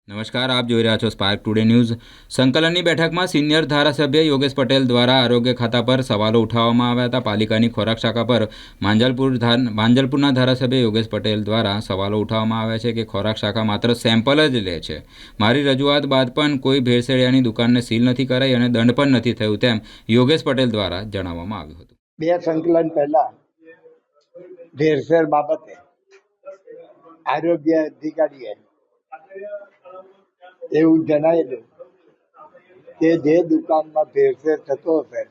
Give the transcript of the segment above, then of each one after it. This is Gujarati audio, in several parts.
નમસ્કાર, આપ જોઈ રહ્યા છો સ્પાર્ક ટુડે ન્યૂઝ. સંકલનની બેઠકમાં સિનિયર ધારાસભ્ય યોગેશ પટેલ દ્વારા આરોગ્ય ખાતા પર સવાલો ઉઠાવવામાં આવ્યા હતા. પાલિકાની ખોરાક શાખા પર માંજલપુરના ધારાસભ્ય યોગેશ પટેલ દ્વારા સવાલો ઉઠાવવામાં આવ્યા છે કે ખોરાક શાખા માત્ર સેમ્પલ જ લે છે. મારી રજૂઆત બાદ પણ કોઈ ભેળસેળિયાની દુકાનને સીલ નથી કરાઈ અને દંડ પણ નથી થયું તેમ યોગેશ પટેલ દ્વારા જણાવવામાં આવ્યું હતું. બે સંકલન પહેલા ભેળસેળ બાબતે આરોગ્ય અધિકારીએ એવું જણાવેલું કે જે દુકાનમાં ભેળસેળ થતો હશે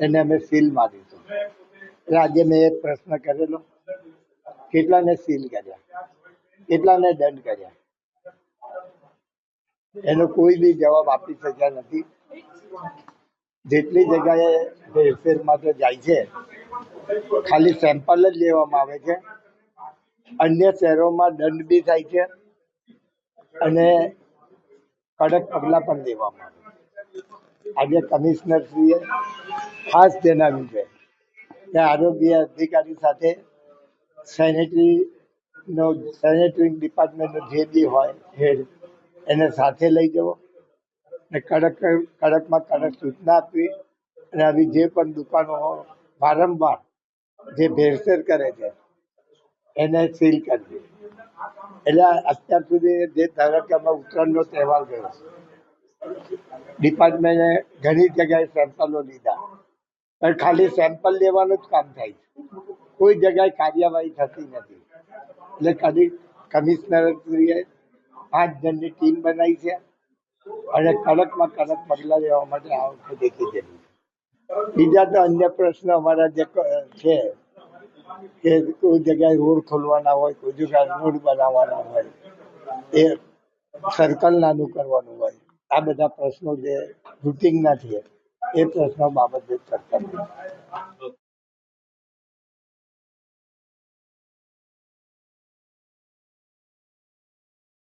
એને અમે સીલ મારીશું. આજે મેં એક પ્રશ્ન કરેલો, કેટલાને સીલ કર્યા, કેટલાને દંડ કર્યા, એનો કોઈ બી જવાબ આપી શક્યા નથી. જેટલી જગ્યાએ ભેળસેળ માટે જાય છે ખાલી સેમ્પલ જ લેવામાં આવે છે. અન્ય શહેરોમાં દંડ બી થાય છે અને કડક પગલાં પણ લેવામાં આવે. આજે કમિશનરશ્રીએ ખાસ જણાવ્યું છે કે આરોગ્ય અધિકારી સાથે સેનેટરી ડિપાર્ટમેન્ટનો જે બી હોય હેડ એને સાથે લઈ જવો અને કડકમાં કડક સૂચના આપવી અને આવી જે પણ દુકાનો વારંવાર જે ભેળસેળ કરે છે એને સીલ કરવી. એટલે અત્યાર સુધી જે ધારાકામાં ઉત્તરાયણનો તહેવાર ગયો, ડિપાર્ટમેન્ટે ઘણી જગ્યાએ સેમ્પલો લીધા પણ ખાલી સેમ્પલ લેવાનું જ કામ થાય છે, કોઈ જગ્યાએ કાર્યવાહી થતી નથી. એટલે કમિશનરશ્રીએ 5 જણની ટીમ બનાવી છે અને કડકમાં કડક પગલાં લેવા માટે આ વખતે દેખી જતી. બીજા તો અન્ય પ્રશ્ન અમારા જે છે કે કોઈ જગ્યાએ રોડ ખોલવાના હોય, કોઈ જગ્યાએ રોડ બનાવવાના હોય, એ સર્કલ નાનું કરવાનું હોય, આ બધા પ્રશ્નો જે રૂટિનના છે એ પ્રશ્નો બાબતે ચર્ચા